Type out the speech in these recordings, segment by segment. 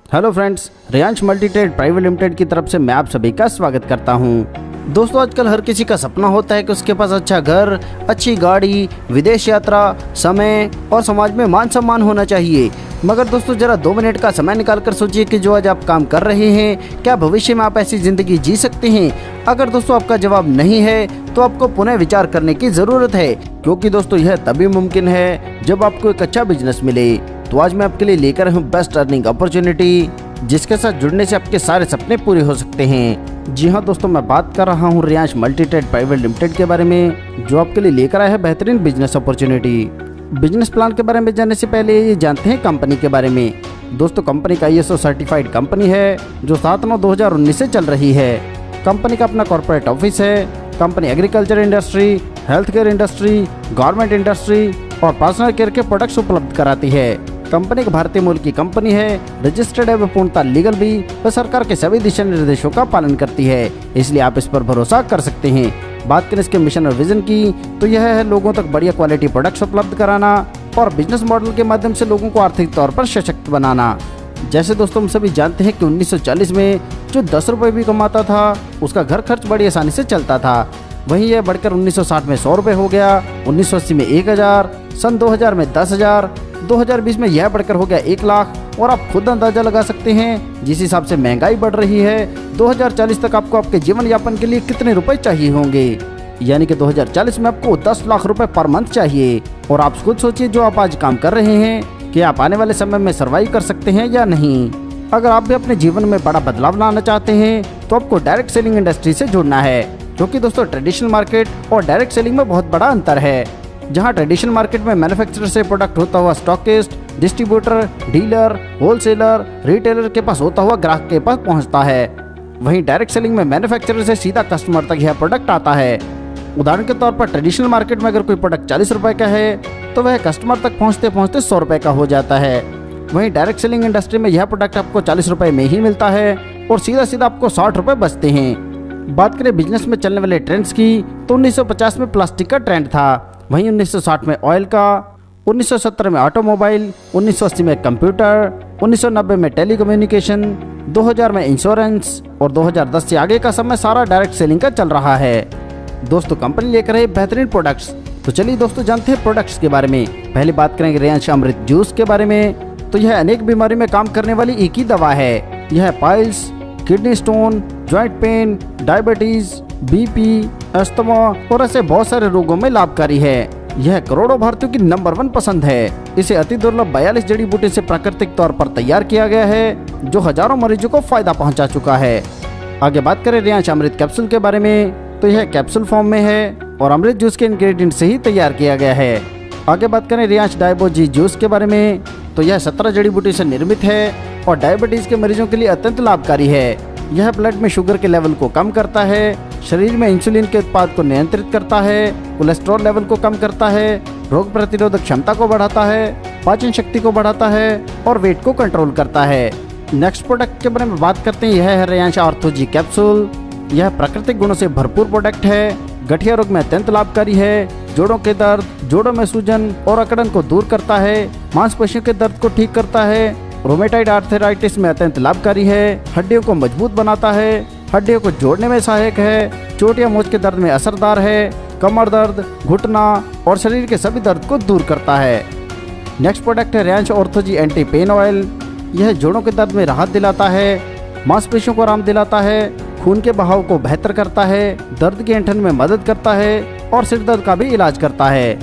Hello friends, Riyansh multitrade private limited की तरफ से मैं आप सभी का स्वागत करता हूं। दोस्तों, आजकल हर किसी का सपना होता है कि उसके पास अच्छा घर, अच्छी गाड़ी, विदेश यात्रा, समय और समाज में मान सम्मान होना चाहिए। मगर दोस्तों, जरा 2 मिनट का समय निकाल कर सोचिए कि जो आज आप काम कर रहे हैं, क्या भविष्य में आप ऐसी जिंदगी जी सकते हैं? अगर दोस्तों आपका जवाब नहीं है तो आपको पुनः विचार करने की जरूरत है, क्योंकि दोस्तों यह तभी मुमकिन है जब आपको एक अच्छा बिजनेस मिले। तो आज मैं आपके लिए लेकर हूँ बेस्ट अर्निंग अपॉर्चुनिटी, जिसके साथ जुड़ने से आपके सारे सपने पूरे हो सकते हैं। जी हाँ दोस्तों, मैं बात कर रहा हूँ रियांश मल्टीट्रेड प्राइवेट लिमिटेड के बारे में, जो आपके लिए लेकर आया है बेहतरीन बिजनेस अपॉर्चुनिटी। बिजनेस प्लान के बारे में जानने से पहले ये जानते हैं कंपनी के बारे में। दोस्तों, कंपनी का ISO सर्टिफाइड कंपनी है, जो 7/9/2019 से चल रही है। कंपनी का अपना कॉर्पोरेट ऑफिस है। Company agriculture industry, health care industry, garment industry और पर्सनल केयर के प्रोडक्ट्स उपलब्ध कराती है। कंपनी एक भारतीय मूल की कंपनी है, रजिस्टर्ड है, पूर्णतः लीगल भी, व सरकार के सभी दिशा निर्देशों का पालन करती है, इसलिए आप इस पर भरोसा कर सकते हैं। बात करें इसके मिशन और विजन की, तो यह है लोगों तक बढ़िया क्वालिटी प्रोडक्ट्स उपलब्ध कराना और बिजनेस मॉडल के माध्यम से लोगों को आर्थिक तौर पर सशक्त बनाना। जैसे दोस्तों हम सभी जानते हैं कि 1940 में जो 10 रुपये भी कमाता था, उसका घर खर्च बड़ी आसानी से चलता था। वहीं यह बढ़कर 1960 में 100 रुपये हो गया, 1980 में 1000, सन 2000 में 10,000, 2020 में यह बढ़कर हो गया 1 लाख। और आप खुद अंदाजा लगा सकते हैं जिस हिसाब से महंगाई बढ़ रही है, 2040 तक आपको आपके जीवन यापन के लिए कितने रुपए चाहिए होंगे। यानी कि 2040 में आपको 10 लाख रुपए पर मंथ चाहिए। और आप खुद सोचिए, जो आप आज काम कर रहे हैं, कि आप आने वाले समय में सर्वाइव कर सकते हैं या नहीं। अगर आप भी अपने जीवन में बड़ा बदलाव लाना चाहते हैं तो आपको डायरेक्ट सेलिंग इंडस्ट्री से जुड़ना है, क्योंकि दोस्तों ट्रेडिशनल मार्केट और डायरेक्ट सेलिंग में बहुत बड़ा अंतर है। जहां ट्रेडिशनल मार्केट में मैन्युफैक्चरर से प्रोडक्ट होता हुआ stockist, distributor, dealer, wholesaler, retailer के पास होता हुआ ग्राहक के पास पहुंचता है, वहीं डायरेक्ट सेलिंग में मैन्युफैक्चरर से सीधा कस्टमर तक यह प्रोडक्ट आता है। उदाहरण के तौर पर ट्रेडिशनल मार्केट में अगर कोई प्रोडक्ट 40 रुपए का है तो वह कस्टमर तक पहुंचते पहुंचते 100 रुपए का हो जाता है। वहीं डायरेक्ट सेलिंग इंडस्ट्री में यह प्रोडक्ट आपको 40 रुपए में ही मिलता है और सीधा सीधा आपको 60 रुपए बचते हैं। बात करें बिजनेस में चलने वाले ट्रेंड्स की, तो 1950 में प्लास्टिक का ट्रेंड था, वहीं 1960 में ऑयल का, 1970 में ऑटोमोबाइल, 1980 में कंप्यूटर, 1990 में टेलीकम्युनिकेशन, 2000 में इंश्योरेंस और 2010 से आगे का समय सारा डायरेक्ट सेलिंग का चल रहा है। दोस्तों, कंपनी लेकर है बेहतरीन प्रोडक्ट्स। तो चलिए दोस्तों जानते हैं प्रोडक्ट्स के बारे में। पहले बात करेंगे रियांश अमृत जूस के बारे में। तो यह अनेक बीमारी में काम करने वाली एक ही दवा है। यह piles, kidney stone, joint pain, diabetes, BP, asthma और ऐसे बहुत सारे रोगों में लाभकारी है। यह करोड़ों भारतीयों की नंबर 1 पसंद है। इसे अति दुर्लभ 42 जड़ी बूटी से प्राकृतिक तौर पर तैयार किया गया है, जो हजारों मरीजों को फायदा पहुंचा चुका है। आगे बात करें रियांश अमृत कैप्सूल के बारे में, तो यह कैप्सूल फॉर्म में है और अमृत जूस के इंग्रेडिएंट से ही तैयार किया गया है। आगे बात करें रियांश डायबोजी जूस के बारे में, तो यह 17 जड़ी बूटी से निर्मित है और डायबिटीज के मरीजों के लिए अत्यंत लाभकारी है। यह ब्लड में शुगर के लेवल को कम करता है, शरीर में इंसुलिन के उत्पाद को नियंत्रित करता है, कोलेस्ट्रॉल लेवल को कम करता है, रोग प्रतिरोधक क्षमता को बढ़ाता है, पाचन शक्ति को बढ़ाता है और वेट को कंट्रोल करता है। नेक्स्ट प्रोडक्ट के बारे में बात करते हैं, यह है रियांश ऑर्थोजी कैप्सूल। यह प्राकृतिक गुणों से भरपूर प्रोडक्ट है, गठिया रोग में अत्यंत लाभकारी है, जोड़ों के दर्द, जोड़ों में सूजन और अकड़न को दूर करता है, मांसपेशियों के दर्द को ठीक करता है, रोमेटाइड आर्थराइटिस में अत्यंत लाभकारी है, हड्डियों को मजबूत बनाता है, हड्डियों को जोड़ने में सहायक है, चोट या मोच के दर्द में असरदार है, कमर दर्द, घुटना और शरीर के सभी दर्द को दूर करता है। नेक्स्ट प्रोडक्ट है रियांश ऑर्थोजी एंटी पेन ऑयल। यह जोड़ों के दर्द में राहत दिलाता है, मांसपेशियों को आराम दिलाता है, खून के बहाव को बेहतर करता है, दर्द की ऐंठन में मदद करता है और सिर दर्द का भी इलाज करता है।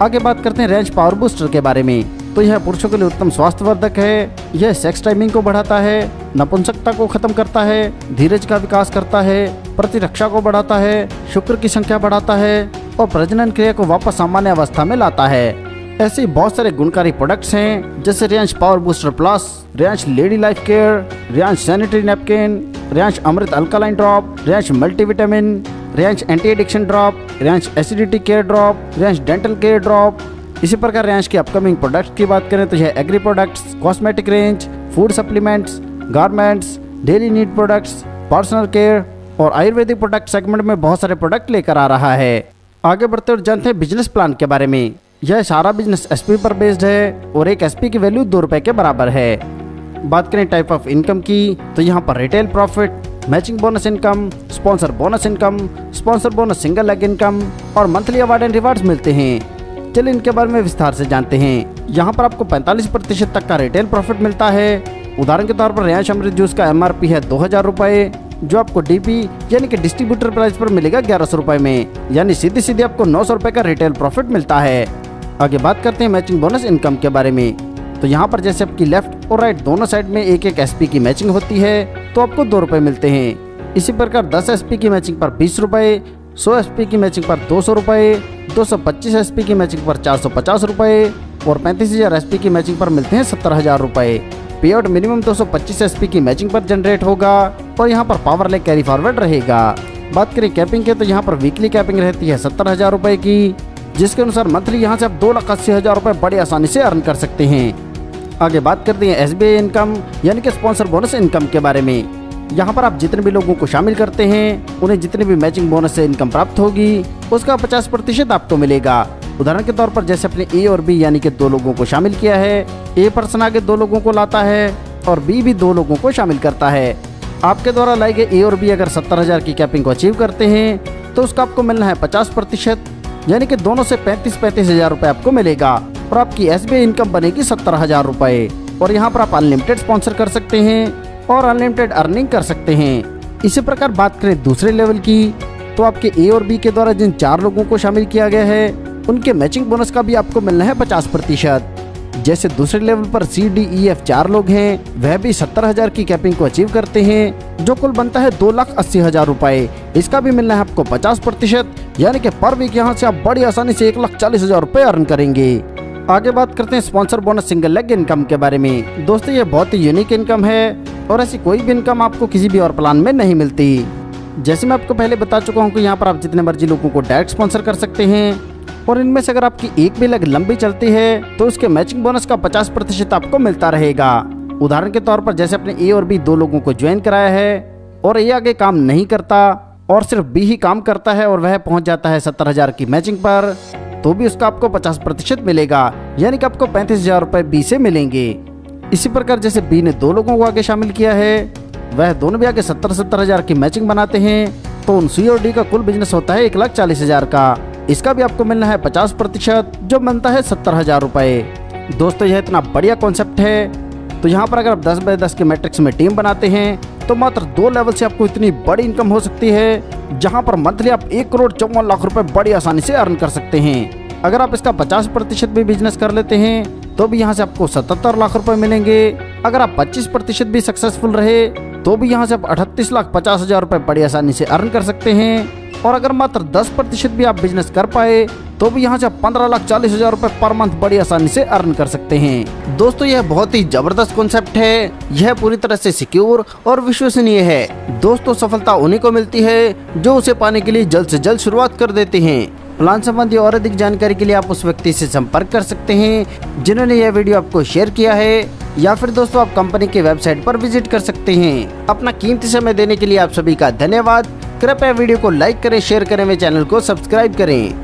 आगे बात करते हैं रियांश पावर बूस्टर के बारे में। तो यह पुरुषों के लिए उत्तम स्वास्थ्यवर्धक है। यह सेक्स टाइमिंग को बढ़ाता है, नपुंसकता को खत्म करता है, धीरज का विकास करता है, प्रतिरक्षा को बढ़ाता है, शुक्र की संख्या बढ़ाता है और प्रजनन क्रिया को वापस सामान्य अवस्था में लाता है। ऐसे बहुत सारे गुणकारी प्रोडक्ट्स हैं, जैसे Riyansh power booster plus, Riyansh lady life care, Riyansh sanitary napkin, Riyansh Amrit alkaline drop, Riyansh multivitamin, Riyansh anti addiction drop, Riyansh acidity care drop, Riyansh dental care drop. इसी प्रकार रियांश की अपकमिंग प्रोडक्ट्स की बात करें तो यह agri products, cosmetic range, food supplements, garments, daily need products, personal care और Ayurvedic product segment में बहुत सारे प्रोडक्ट लेकर आ रहा है। आगे बढ़ते और जानते हैं बिजनेस प्लान के बारे में। यह सारा बिजनेस SP पर बेस्ड है और एक SP की वैल्यू 2 रुपए के बराबर है। बात करें टाइप ऑफ इनकम की, तो यहाँ पर retail profit, matching bonus income, sponsor bonus single leg income और मंथली अवार्ड एंड रिवार्ड्स मिलते हैं। चलिए इनके बारे में विस्तार से जानते हैं। यहाँ पर आपको 45% तक का रिटेल प्रॉफिट मिलता है। उदाहरण के तौर पर रियांश अमृत जूस का MRP है 2000 रुपये, जो आपको DP यानी कि डिस्ट्रीब्यूटर प्राइस पर मिलेगा 1100 रुपये में, यानी सीधे सीधे आपको 900 रुपये का रिटेल प्रॉफिट मिलता है। आगे बात करते हैं मैचिंग बोनस इनकम के बारे में। तो यहाँ पर जैसे आपकी लेफ्ट और राइट दोनों साइड में एक SP की मैचिंग होती है तो आपको 2 रुपये मिलते हैं। इसी प्रकार 10 SP की मैचिंग पर 20 रुपये, 100 SP की मैचिंग पर 200 रुपये, 225 SP की मैचिंग पर 450 रुपये और 35,000 SP की मैचिंग पर मिलते हैं 70,000 रुपये। पे आउट मिनिमम 225 SP की मैचिंग पर जनरेट होगा और यहाँ पर पावर लेग कैरी फॉरवर्ड रहेगा। बात करें कैपिंग के, तो यहाँ पर वीकली कैपिंग रहती है 70,000 रुपये की, जिसके अनुसार मंथली यहाँ से आप 2,80,000 रुपये बड़ी आसानी से अर्न कर सकते हैं। आगे बात करते हैं SBI इनकम यानी कि स्पॉन्सर बोनस इनकम के बारे में। यहाँ पर आप जितने भी लोगों को शामिल करते हैं उन्हें जितने भी मैचिंग बोनस से इनकम प्राप्त होगी उसका 50% आपको मिलेगा। उदाहरण के तौर पर जैसे अपने A और B यानी कि 2 लोगों को शामिल किया है, A पर्सन आगे 2 लोगों को लाता है और B भी 2 लोगों को शामिल करता है। आपके द्वारा लाए गए A और B अगर 70,000 की कैपिंग को अचीव करते हैं तो उसका आपको मिलना है 50%, यानी कि दोनों से 35,000 रुपये आपको मिलेगा और आपकी SBI इनकम बनेगी 70,000 रुपये। और यहाँ पर आप अनलिमिटेड स्पॉन्सर कर सकते हैं और अनलिमिटेड अर्निंग कर सकते हैं। इसी प्रकार बात करें दूसरे लेवल की, तो आपके A और B के द्वारा जिन 4 लोगों को शामिल किया गया है उनके मैचिंग बोनस का भी आपको मिलना है 50%। जैसे दूसरे लेवल पर C, D, E, F 4 लोग हैं, वह भी 70,000 की कैपिंग को अचीव करते हैं, जो कुल बनता है 2,80,000 रुपये। इसका भी मिलना है आपको 50%, यानी कि पर वीक यहाँ से आप बड़ी आसानी से 1,40,000 रुपये अर्न करेंगे। आगे बात करते हैं sponsor bonus single leg income के बारे में। दोस्तों ये बहुत ही यूनिक इनकम है और ऐसी कोई भी इनकम आपको किसी भी और प्लान में नहीं मिलती। जैसे मैं आपको पहले बता चुका हूँ कि यहाँ पर आप जितने मर्जी लोगों को डायरेक्ट स्पॉन्सर कर सकते हैं और इनमें से अगर आपकी एक भी लेग लंबी चलती है तो उसके मैचिंग बोनस का 50% आपको मिलता रहेगा। उदाहरण के तौर पर जैसे अपने A और B 2 लोगों को ज्वाइन कराया है और A आगे काम नहीं करता और सिर्फ B ही काम करता है और वह पहुंच जाता है 70,000 की मैचिंग पर, तो भी उसका आपको 50% मिलेगा, यानी कि आपको 35,000 रुपये B से मिलेंगे। इसी प्रकार जैसे B ने 2 लोगों को आगे शामिल किया है, वह दोनों भी आगे 70,000 की मैचिंग बनाते हैं, तो उन C और D का कुल बिजनेस होता है 1,40,000 का। इसका भी आपको मिलना है 50%, जो बनता है 70,000 रुपये। दोस्तों यह इतना बढ़िया कॉन्सेप्ट है। तो यहाँ पर अगर आप 10x10 के मैट्रिक्स में टीम बनाते हैं तो मात्र 2 लेवल से आपको इतनी बड़ी इनकम हो सकती है, जहाँ पर मंथली आप 1,54,00,000 रुपये बड़ी आसानी से अर्न कर सकते हैं। अगर आप इसका 50% भी बिजनेस कर लेते हैं तो भी यहाँ से आपको 77 लाख रुपए मिलेंगे। अगर आप 25% भी सक्सेसफुल रहे तो भी यहाँ से आप 38,50,000 रुपये बड़ी आसानी से अर्न कर सकते हैं। और अगर मात्र 10% भी आप बिजनेस कर पाए तो भी यहाँ से आप 15,40,000 रुपये पर मंथ बड़ी आसानी से अर्न कर सकते हैं। दोस्तों यह बहुत ही जबरदस्त कॉन्सेप्ट है, यह पूरी तरह से सिक्योर और विश्वसनीय है। दोस्तों सफलता उन्हीं को मिलती है जो उसे पाने के लिए जल्द से जल्द शुरुआत कर देते हैं। प्लान संबंधी और अधिक जानकारी के लिए आप उस व्यक्ति से संपर्क कर सकते हैं जिन्होंने यह वीडियो आपको शेयर किया है, या फिर दोस्तों आप कंपनी के वेबसाइट पर विजिट कर सकते हैं। अपना कीमती समय देने के लिए आप सभी का धन्यवाद। कृपया वीडियो को लाइक करें, शेयर करें, मेरे चैनल को सब्सक्राइब करें।